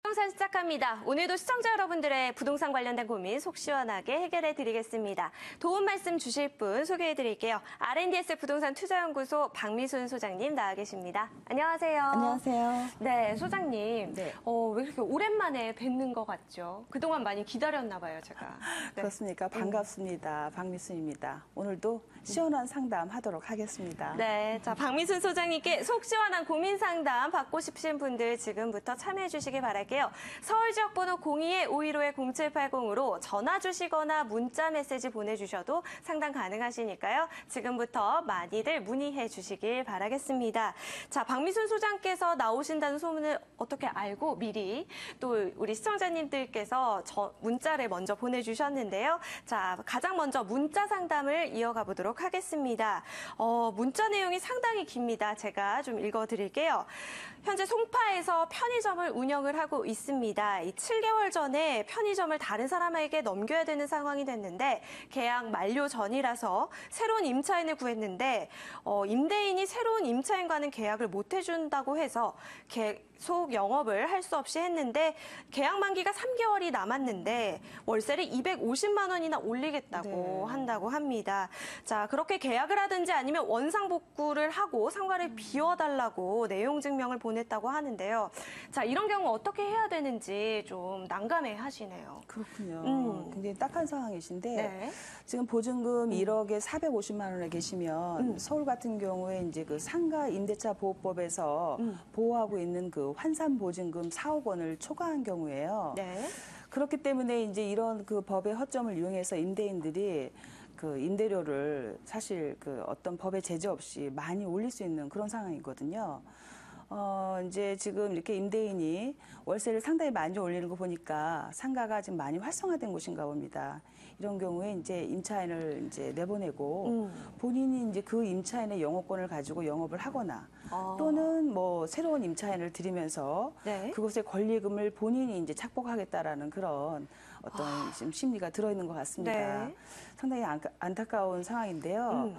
부동산 시작합니다. 오늘도 시청자 여러분들의 부동산 관련된 고민 속 시원하게 해결해 드리겠습니다. 도움 말씀 주실 분 소개해 드릴게요. R&DS 부동산 투자연구소 박미순 소장님 나와 계십니다. 안녕하세요. 안녕하세요. 네, 소장님. 네. 왜 이렇게 오랜만에 뵙는 것 같죠? 그동안 많이 기다렸나 봐요, 제가. 네. 그렇습니까? 반갑습니다. 박미순입니다. 오늘도 시원한 상담 하도록 하겠습니다. 네, 자, 박미순 소장님께 속 시원한 고민 상담 받고 싶으신 분들 지금부터 참여해 주시기 바랄게요. 서울 지역 번호 02-515-0780으로 전화 주시거나 문자 메시지 보내주셔도 상담 가능하시니까요. 지금부터 많이들 문의해 주시길 바라겠습니다. 자, 박미순 소장께서 나오신다는 소문을 어떻게 알고 미리 또 우리 시청자님들께서 문자를 먼저 보내주셨는데요. 자, 가장 먼저 문자 상담을 이어가 보도록 하겠습니다. 문자 내용이 상당히 깁니다. 제가 좀 읽어드릴게요. 현재 송파에서 편의점을 운영을 하고 있습니다. 이 7개월 전에 편의점을 다른 사람에게 넘겨야 되는 상황이 됐는데 계약 만료 전이라서 새로운 임차인을 구했는데 임대인이 새로운 임차인과는 계약을 못 해준다고 해서 계속 영업을 할 수 없이 했는데 계약 만기가 3개월이 남았는데 월세를 250만 원이나 올리겠다고 한다고 합니다. 자, 그렇게 계약을 하든지 아니면 원상복구를 하고 상가를 비워달라고 내용 증명을 보냈다고 하는데요. 자, 이런 경우 어떻게 해야 되는지 좀 난감해 하시네요. 그렇군요. 굉장히 딱한 상황이신데 네. 지금 보증금 1억에 450만 원에 계시면 서울 같은 경우에 이제 그 상가 임대차 보호법에서 보호하고 있는 그 환산 보증금 4억 원을 초과한 경우에요. 네. 그렇기 때문에 이제 이런 그 법의 허점을 이용해서 임대인들이 그 임대료를 사실 그 어떤 법의 제재 없이 많이 올릴 수 있는 그런 상황이거든요. 이제 지금 이렇게 임대인이 월세를 상당히 많이 올리는 거 보니까 상가가 지금 많이 활성화된 곳인가 봅니다. 이런 경우에 이제 임차인을 이제 내보내고 본인이 이제 그 임차인의 영업권을 가지고 영업을 하거나 또는 뭐 새로운 임차인을 들이면서 네. 그곳의 권리금을 본인이 이제 착복하겠다라는 그런 어떤 지금 심리가 들어있는 것 같습니다. 네. 상당히 안타까운 상황인데요.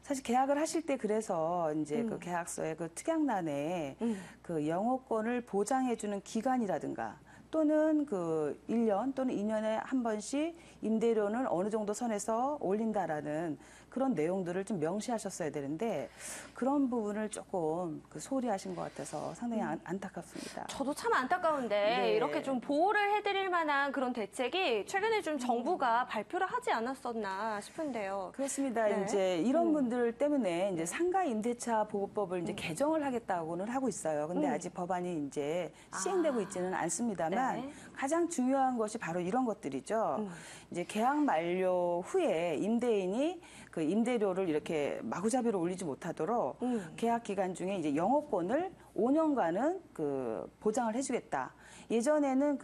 사실 계약을 하실 때 그래서 이제 그 계약서의 그 특약란에 그 영업권을 보장해주는 기간이라든가 또는 그 1년 또는 2년에 한 번씩 임대료는 어느 정도 선에서 올린다라는 그런 내용들을 좀 명시하셨어야 되는데 그런 부분을 조금 그 소홀히 하신 것 같아서 상당히 안타깝습니다. 저도 참 안타까운데 네. 이렇게 좀 보호를 해드릴 만한 그런 대책이 최근에 좀 정부가 발표를 하지 않았었나 싶은데요. 그렇습니다. 네. 이제 이런 분들 때문에 이제 상가 임대차 보호법을 이제 개정을 하겠다고는 하고 있어요. 근데 아직 법안이 이제 시행되고 있지는 않습니다만 네. 가장 중요한 것이 바로 이런 것들이죠. 이제 계약 만료 후에 임대인이 그 임대료를 이렇게 마구잡이로 올리지 못하도록 계약 기간 중에 이제 영업권을 5년간은 그 보장을 해주겠다. 예전에는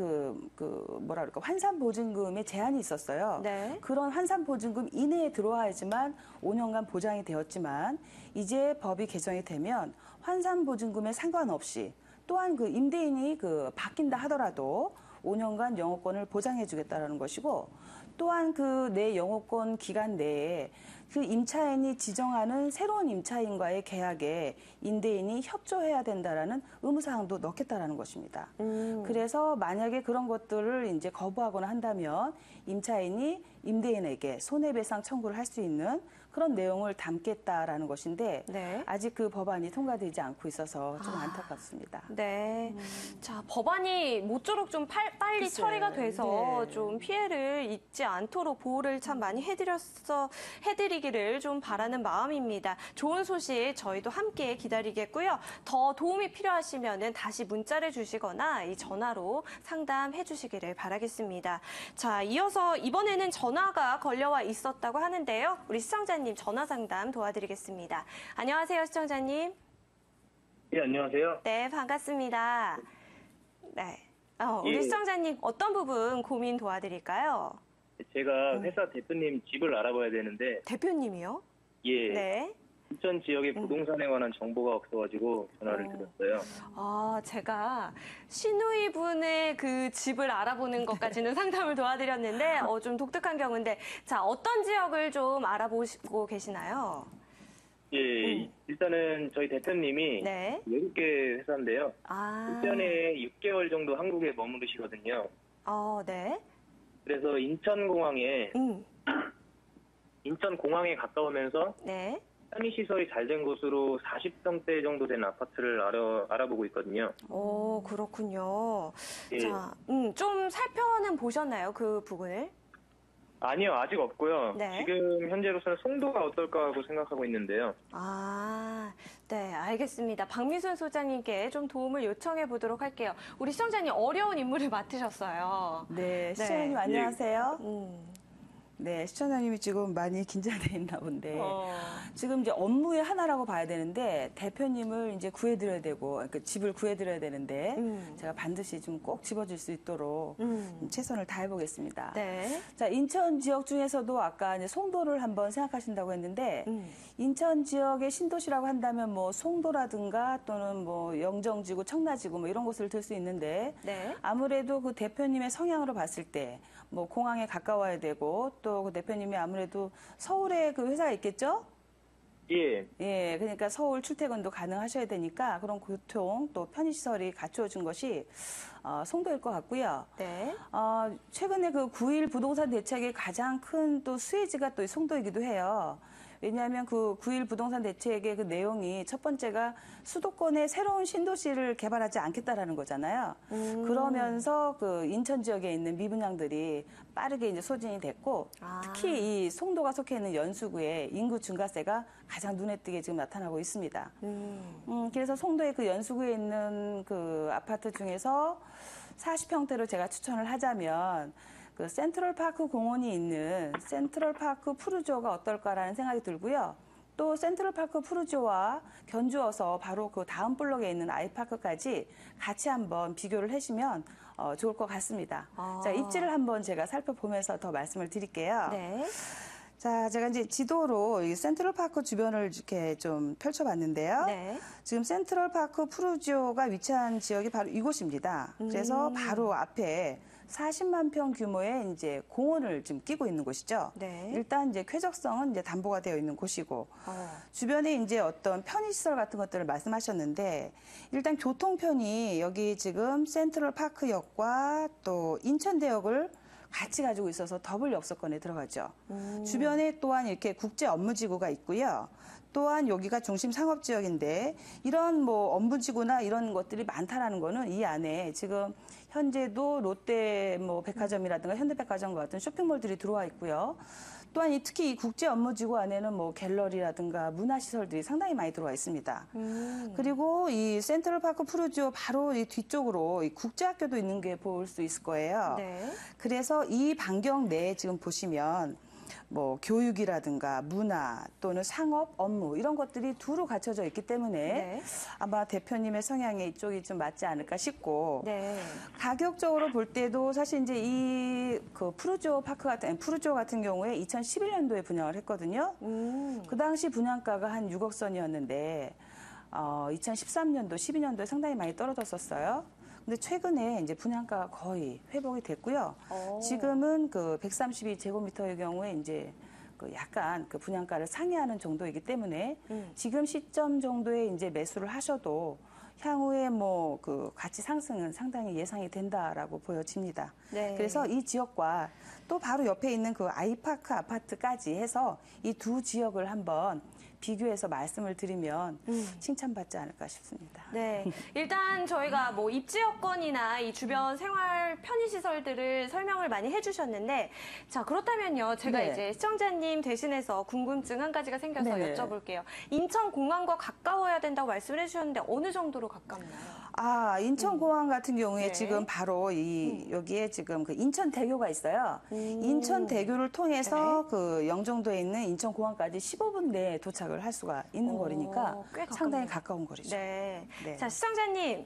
뭐라 그럴까 환산 보증금에 제한이 있었어요. 네. 그런 환산 보증금 이내에 들어와야지만 5년간 보장이 되었지만 이제 법이 개정이 되면 환산 보증금에 상관없이 또한 그 임대인이 그 바뀐다 하더라도 5년간 영업권을 보장해주겠다라는 것이고 또한 그 내 영업권 기간 내에 그 임차인이 지정하는 새로운 임차인과의 계약에 임대인이 협조해야 된다라는 의무사항도 넣겠다라는 것입니다. 그래서 만약에 그런 것들을 이제 거부하거나 한다면 임차인이 임대인에게 손해배상 청구를 할 수 있는 그런 내용을 담겠다라는 것인데 네. 아직 그 법안이 통과되지 않고 있어서 좀 안타깝습니다. 네. 자, 법안이 모쪼록 좀 빨리 글쎄요. 처리가 돼서 네. 좀 피해를 입지 않도록 보호를 참 많이 해드리기를 좀 바라는 마음입니다. 좋은 소식 저희도 함께 기다리겠고요. 더 도움이 필요하시면은 다시 문자를 주시거나 이 전화로 상담해 주시기를 바라겠습니다. 자, 이어서 이번에는 전화가 걸려와 있었다고 하는데요. 우리 시청자님 전화 상담 도와드리겠습니다. 안녕하세요, 시청자님. 예, 안녕하세요. 네, 반갑습니다. 네. 우리 예. 시청자님 어떤 부분 고민 도와드릴까요? 제가 회사 대표님 집을 알아봐야 되는데, 대표님이요? 예, 네. 인천 지역의 부동산에 관한 정보가 없어가지고 전화를 드렸어요. 제가 시누이분의 그 집을 알아보는 것까지는 상담을 도와드렸는데, 좀 독특한 경우인데, 자, 어떤 지역을 좀 알아보시고 계시나요? 예, 일단은 저희 대표님이 네. 외국계 회사인데요. 아. 1년에 6개월 정도 한국에 머무르시거든요. 네. 그래서 인천공항에 가까우면서 네. 편의시설이 잘 된 곳으로 40평대 정도 된 아파트를 알아보고 있거든요. 오, 그렇군요. 예. 자, 좀 살펴는 보셨나요? 그 부분을? 아니요, 아직 없고요. 네. 지금 현재로서는 송도가 어떨까 하고 생각하고 있는데요. 아, 네, 알겠습니다. 박미순 소장님께 좀 도움을 요청해 보도록 할게요. 우리 시청자님 어려운 임무를 맡으셨어요. 네, 시청자님 예. 안녕하세요. 음. 네, 시청자님이 지금 많이 긴장돼 있나 본데. 어. 지금 이제 업무의 하나라고 봐야 되는데 대표님을 이제 구해드려야 되고, 그러니까 집을 구해드려야 되는데 제가 반드시 좀 꼭 집어줄 수 있도록 최선을 다해 보겠습니다. 네. 자, 인천 지역 중에서도 아까 이제 송도를 한번 생각하신다고 했는데 인천 지역의 신도시라고 한다면 뭐 송도라든가 또는 뭐 영정지구, 청라지구 뭐 이런 곳을 들 수 있는데 네. 아무래도 그 대표님의 성향으로 봤을 때 뭐 공항에 가까워야 되고 또 그 대표님이 아무래도 서울에 그 회사가 있겠죠? 예, 예, 그러니까 서울 출퇴근도 가능하셔야 되니까 그런 교통 또 편의시설이 갖추어진 것이 송도일 것 같고요. 네. 최근에 그 9.1 부동산 대책의 가장 큰 또 수혜지가 또 송도이기도 해요. 왜냐하면 그 9.1 부동산 대책의 그 내용이 첫 번째가 수도권에 새로운 신도시를 개발하지 않겠다라는 거잖아요. 그러면서 그 인천 지역에 있는 미분양들이 빠르게 이제 소진이 됐고 특히 이 송도가 속해 있는 연수구의 인구 증가세가 가장 눈에 띄게 지금 나타나고 있습니다. 그래서 송도의 그 연수구에 있는 그 아파트 중에서 40평대로 제가 추천을 하자면 그 센트럴파크 공원이 있는 센트럴파크 푸르지오가 어떨까라는 생각이 들고요. 또 센트럴파크 푸르지오와 견주어서 바로 그 다음 블록에 있는 아이파크까지 같이 한번 비교를 하시면 좋을 것 같습니다. 자, 입지를 한번 제가 살펴보면서 더 말씀을 드릴게요. 네. 자, 제가 이제 지도로 이 센트럴파크 주변을 이렇게 좀 펼쳐봤는데요. 네. 지금 센트럴파크 푸르지오가 위치한 지역이 바로 이곳입니다. 그래서 바로 앞에 40만 평 규모의 이제 공원을 지금 끼고 있는 곳이죠. 네. 일단 이제 쾌적성은 이제 담보가 되어 있는 곳이고 주변에 이제 어떤 편의시설 같은 것들을 말씀하셨는데 일단 교통편이 여기 지금 센트럴파크역과 또 인천대역을 같이 가지고 있어서 더블 역세권에 들어가죠. 주변에 또한 이렇게 국제 업무지구가 있고요. 또한 여기가 중심 상업지역인데 이런 뭐 업무지구나 이런 것들이 많다라는 거는 이 안에 지금 현재도 롯데 뭐 백화점이라든가 현대백화점과 같은 쇼핑몰들이 들어와 있고요. 또한 특히 이 국제 업무지구 안에는 뭐 갤러리라든가 문화시설들이 상당히 많이 들어와 있습니다. 그리고 이 센트럴파크 푸르지오 바로 이 뒤쪽으로 이 국제학교도 있는 게 볼 수 있을 거예요. 네. 그래서 이 반경 내에 지금 보시면 뭐 교육이라든가 문화 또는 상업, 업무 이런 것들이 두루 갖춰져 있기 때문에 네. 아마 대표님의 성향에 이쪽이 좀 맞지 않을까 싶고 네. 가격적으로 볼 때도 사실 이제 이 그 푸르지오 같은 경우에 2011년도에 분양을 했거든요. 그 당시 분양가가 한 6억 선이었는데 2013년도, 12년도에 상당히 많이 떨어졌었어요. 근데 최근에 이제 분양가가 거의 회복이 됐고요. 지금은 그 132제곱미터의 경우에 이제 그 약간 그 분양가를 상회하는 정도이기 때문에 지금 시점 정도에 이제 매수를 하셔도 향후에 뭐 그 가치 상승은 상당히 예상이 된다라고 보여집니다. 네. 그래서 이 지역과 또 바로 옆에 있는 그 아이파크 아파트까지 해서 이 두 지역을 한번 비교해서 말씀을 드리면 칭찬받지 않을까 싶습니다. 네. 일단 저희가 뭐 입지 여건이나 이 주변 생활 편의시설들을 설명을 많이 해주셨는데, 자, 그렇다면요. 제가 네. 이제 시청자님 대신해서 궁금증 한 가지가 생겨서 네네. 여쭤볼게요. 인천공항과 가까워야 된다고 말씀을 해주셨는데, 어느 정도로 가깝나요? 인천공항 같은 경우에 네. 지금 바로 여기에 지금 그 인천대교가 있어요. 인천대교를 통해서 그 영종도에 있는 인천공항까지 15분 내에 도착을 할 수가 있는 거리니까 꽤 상당히 가깝네요. 가까운 거리죠. 네. 네. 자, 시청자님.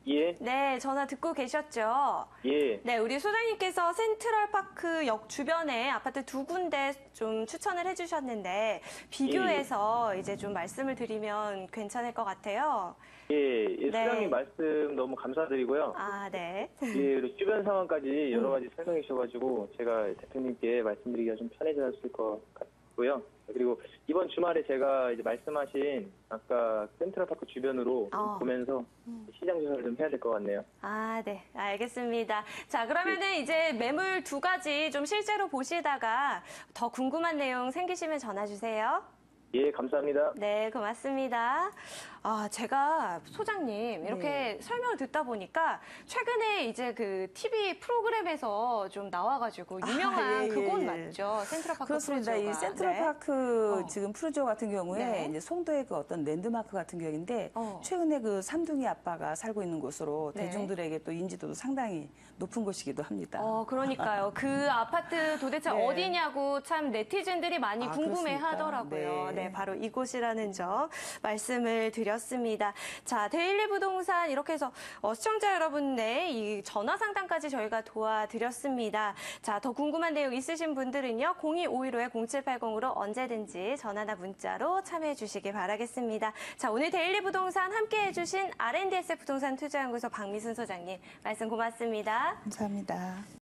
예, 네, 전화 듣고 계셨죠? 예. 네, 우리 소장님께서 센트럴파크 역 주변에 아파트 두 군데 좀 추천을 해주셨는데 비교해서 이제 좀 말씀을 드리면 괜찮을 것 같아요. 예, 네. 소장님 말씀 너무 감사드리고요. 아, 네. 예, 그리고 주변 상황까지 여러 가지 설명해 주셔가지고 제가 대표님께 말씀드리기가 좀 편해졌을 것 있고요. 그리고 이번 주말에 제가 이제 말씀하신 아까 센트럴파크 주변으로 좀 보면서 시장 조사를 좀 해야 될 것 같네요. 아, 네. 알겠습니다. 자, 그러면은 이제 매물 두 가지 좀 실제로 보시다가 더 궁금한 내용 생기시면 전화 주세요. 예, 감사합니다. 네, 고맙습니다. 아, 제가 소장님 이렇게 설명을 듣다 보니까 최근에 이제 그 TV 프로그램에서 좀 나와가지고 유명한 예, 그곳 예. 맞죠? 센트럴파크 그렇습니다. 프로즈가. 이 센트럴파크 네. 지금 프루지오 같은 경우에 네. 이제 송도의 그 어떤 랜드마크 같은 경우인데 최근에 그 삼둥이 아빠가 살고 있는 곳으로 네. 대중들에게 또 인지도도 상당히 높은 곳이기도 합니다. 그러니까요. 그 아파트 도대체 네. 어디냐고 참 네티즌들이 많이 궁금해 그렇습니까? 하더라고요. 네. 네, 바로 이곳이라는 점 말씀을 드렸습니다. 자, 데일리 부동산 이렇게 해서 시청자 여러분의 이 전화 상담까지 저희가 도와드렸습니다. 자, 더 궁금한 내용 있으신 분들은요. 0251-0780으로 언제든지 전화나 문자로 참여해 주시기 바라겠습니다. 자, 오늘 데일리 부동산 함께해 주신 R&DS 부동산 투자연구소 박미순 소장님 말씀 고맙습니다. 감사합니다.